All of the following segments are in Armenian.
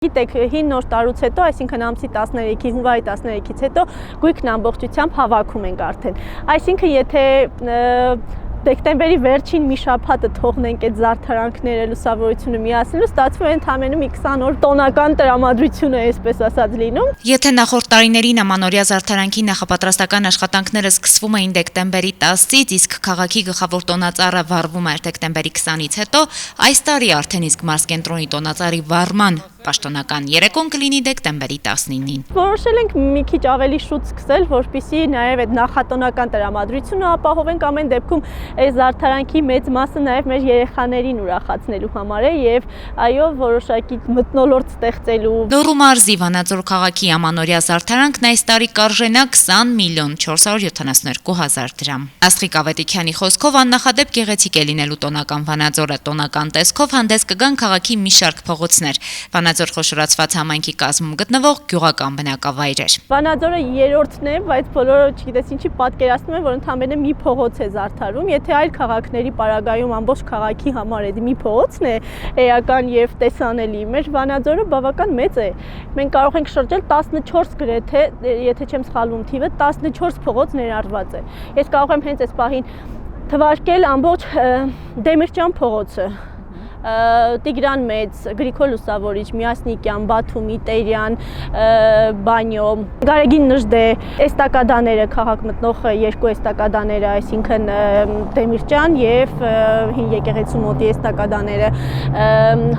Գիտեք, հին նոր տարուց հետո, այսինքն ամսի 13-ի, հունվարի 13-ից հետո գույքն ամբողջությամբ հավաքում ենք արդեն։ Այսինքն, եթե դեկտեմբերի վերջին մի շաբաթը թողնենք այդ զարդարանքները լուսավորությունը միացնելու, ստացվում է ընդամենը մի 20 օր տոնական տրամադրություն է, այսպես ասած, լինում։ Եթե նախորդ տարիներին ամանորյա զարդարանքի նախապատրաստական աշխատանքները սկսվում էին դեկտեմբերի 10-ից, իսկ քաղաքի գլխավոր տոնածառը վառվում էր դեկտեմբերի 20-ից հետո, այս տարի արդեն իսկ մարզկենտրոնի տոնածառի վառման պաշտոնական երեկոն կլինի դեկտեմբերի 19-ին։ Որոշել ենք մի քիչ ավելի շուտ սկսել, որպեսզի նաև այդ նախատոնական տրամադրությունը ապահովենք, ամեն դեպքում այս զարդարանքի մեծ մասը նաև մեր երեխաներին ուրախացնելու համար է եւ այո, որոշակի մթնոլորտ ստեղծելու։ Լոռու մարզի Վանաձոր քաղաքի ամանորյա զարդարանքն այս տարի կարժենա 20 միլիոն 472 հազար դրամ։ Աստղիկ Ավետիքյանի խոսքով աննախադեպ գեղեցիկ է լինելու տոնական Վանաձորը, տոնական տեսքով հանդես կգան քաղաքի մի շարք փողոցներ։ Վանաձոր խոշորացված համայնքի կազմում գտնվող գյուղական բնակավայրեր։ Վանաձորը երրորդն է, բայց բոլորը չգիտես ինչի պատկերացնում են, որ ընդամենը մի փողոց է զարդարում։ Եթե այլ քաղաքների պարագայում ամբողջ քաղաքի համար է մի փողոցն է էական եւ տեսանելի, մեր Վանաձորը բավական մեծ է։ Մենք կարող ենք շրջել 14 գրեթե, եթե չեմ սխալվում թիվը, 14 փողոց ներառված է։ Ես կարող եմ հենց այս պահին թվարկել ամբողջ Դեմիրճյան փողոցը, Տիգրան Մեծ, Գրիգոր Լուսավորիչ, Միասնիկյան, Բաթումի, Տերյան, Բանյո, Գարեգին Նժդե, էստակադաները, քաղաք մտնող երկու էստակադաները, այսինքն Դեմիրճյան եւ Հին եկեղեցու մոտի էստակադաները,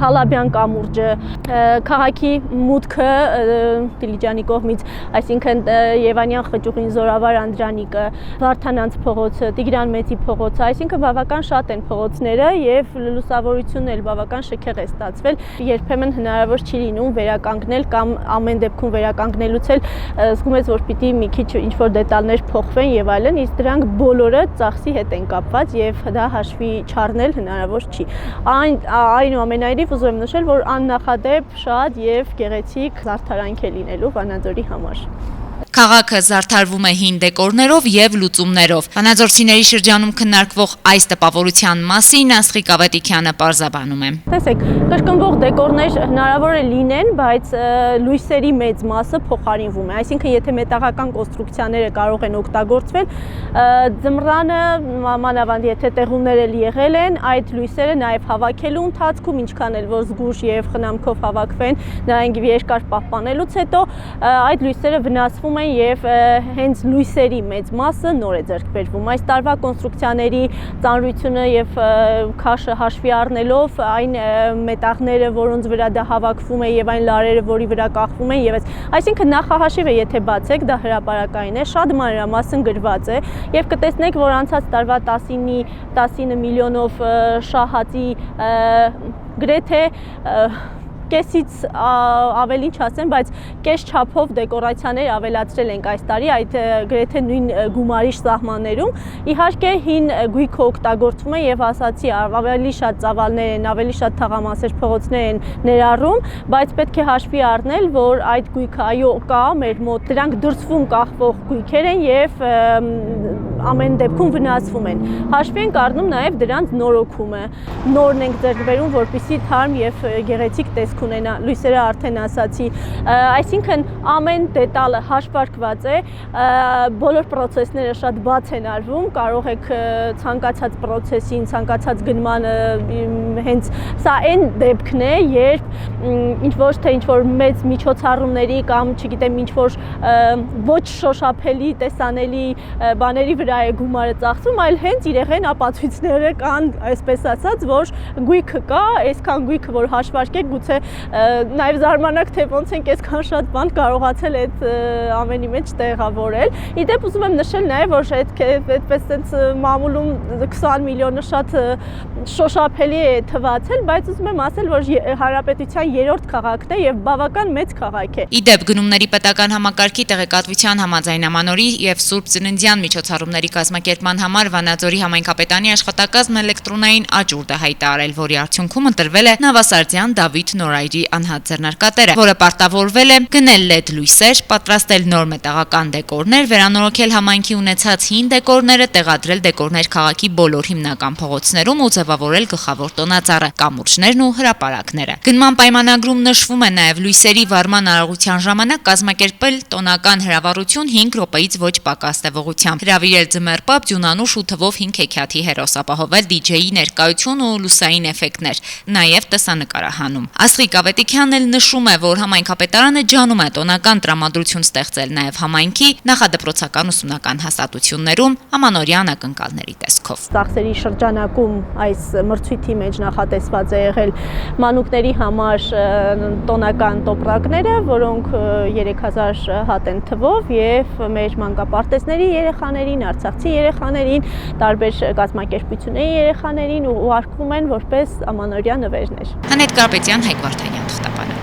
Հալաբյան կամուրջը, քաղաքի մուտքը Դիլիջանի կողմից, այսինքն Եվանյան խճուղին, Զորավար Անդրանիկը, Վարդանանց փողոցը, Տիգրան Մեծի փողոցը, այսինքն բավական շատ են փողոցները եւ լուսավորությունը բավական շքեղ է ստացվել, երբեմն հնարավոր չի լինում վերականգնել կամ ամեն դեպքում վերականգնելուց էլ զգում ես, որ պիտի մի քիչ ինչ-որ դետալներ փոխվեն եւ այլն, իսկ դրանք բոլորը ծախսի հետ են կապված եւ դա հաշվի չառնել հնարավոր չի։ Այնուամենայնիվ ուզում եմ նշել, որ աննախադեպ շատ եւ գեղեցիկ զարդարանք է լինելու Վանաձորի համար։ Քաղաքը զարդարվում է հին դեկորներով եւ լուծումներով։ Վանաձորցիների շրջանում քննարկվող այս տպավորության մասին Աստղիկ Ավետիքյանը պարզաբանում է։ Տեսեք, կրկնվող դեկորներ հնարավոր է լինեն, բայց լույսերի մեծ մասը փոխարինվում է։ Այսինքն, եթե մետաղական կոնստրուկցիաները կարող են օգտագործվել, ձմռանը մանավանդ եթե տեղումներ էլ եղել են, այդ լույսերը նաեւ հավաքելու ընթացքում, ինչքան էլ որ զգուշ եւ խնամքով հավաքվեն, նայենք երկար պահպանելուց հետո այդ լույսերը վնասվում են եւ հենց լույսերի մեծ մասը նոր է ձեռք բերվում։ Այս տարվա կոնստրուկցիաների ծանրությունը եւ քաշը հաշվի առնելով այն մետաղները, որոնց վրա դա հավաքվում է եւ այն լարերը, որի վրա կախվում են եւ այսինքն նախահաշիվը եթե բացեք, դա հրապարակային է, շատ մանրամասն գրված է եւ կտեսնեք, որ անցած տարվա 19 միլիոնով շահածի գրեթե կեսից ավելին չասեմ, բայց կես չափով դեկորացիաներ ավելացրել ենք այս տարի այդ գրեթե նույն գումարի սահմաններում։ Իհարկե հին գույքը օգտագործվում է եւ ասացի ավելի շատ ծավալներ են, ավելի շատ թաղամասեր փողոցներ են ներառում, բայց պետք է հաշվի առնել, որ այդ գույքը այո կա մեր մոտ, դրանք դրսվում կախվող գույքեր են եւ ամեն դեպքում վնասվում են։ Հաշվի ենք առնում նաեւ դրանց նորոգումը։ Նորն ենք ձեռք բերում, որպեսզի թարմ եւ գեղեցիկ տեսք ունենա, լույսերը արդեն ասացի, այսինքն ամեն դետալը հաշվարկված է, բոլոր պրոցեսները շատ բաց են արվում, կարող եք ցանկացած պրոցեսին, ցանկացած գնմանը, հենց սա այն դեպքն է, երբ ոչ թե ինչ-որ մեծ միջոցառումների կամ չգիտեմ ինչ-որ ոչ շոշափելի, տեսանելի բաների վրա է գումարը ծախսում, այլ հենց իրեղեն ապացույցները կան, այսպես ասած, որ գույքը կա, այսքան գույքը, որ հաշվարկեք, գուցե նաև զարմանաք, թե ոնց ենք այսքան շատ բան կարողացել այդ ամենի մեջ տեղավորել։ Իդեպ ուզում եմ նշել նաև, որ այդպես sense մամուլում 20 միլիոնը շատ շոշափելի է թվացել, բայց ուզում եմ ասել, որ հանրապետության երրորդ քաղաքն է եւ բավական մեծ քաղաք է։ Իդեպ գնումների պետական համակարգի տեղեկատվության համաձայն ամանորի եւ Սուրբ Ծննդյան միջոցառումների կազմակերպման համար Վանաձորի համայնքապետանի աշխատակազմն էլեկտրոնային աճուրդ է հայտարարել, որի արդյունքում ընտրվել է Նավասարդյան Դավիթ Նորայրի անհատ ձեռնարկատերը, որը պարտավորվել է գնել LED լույսեր, պատրաստել նոր մետաղական դեկորներ, վերանորոգել համայնքի ունեցած հին դեկորները, տեղադրել դեկորներ քաղաքի բոլոր հիմնական փողոցներում ու ձևավորել գլխավոր տոնածառը, կամուրջներն ու հրապարակները։ Գնման պայմանագրում նշվում է նաև լույսերի վառման արարողության ժամանակ կազմակերպել տոնական հրավառություն 5 րոպեից ոչ պակաս տևողությամբ, հրավիրել ձմեռպապ, ձյունանուշ ու թվով 5 հեքիաթի հերոս, ապահովել դիջեյի ներկայություն ու լուսային էֆեկտներ, նաև տեսանկարահանում։ Ասղիկ Ավետիքյանն էլ նշում է, որ համայնքապետարանը ջանում է տոնական տրամադրություն ստեղծել նաև համայնքի նախադպրոցական ուսումնական հաստատություններում ամանորյա ակնկալների տեսքով։ Ծախսերի շրջանակում այս մրցույթի մեջ նախատեսված է եղել մանուկների համար տոնական տոպրակները, որոնք 3000 հատ են թվով եւ մեր մանկապարտեզների երեխաներին, արցախցի երեխաներին, տարբեր կազմակերպությունների երեխաներին ուղարկվում են որպես ամանորյա նվերներ։ Անետ Կարպետյան, Հայկ Վարդանյան, Թղթապանը։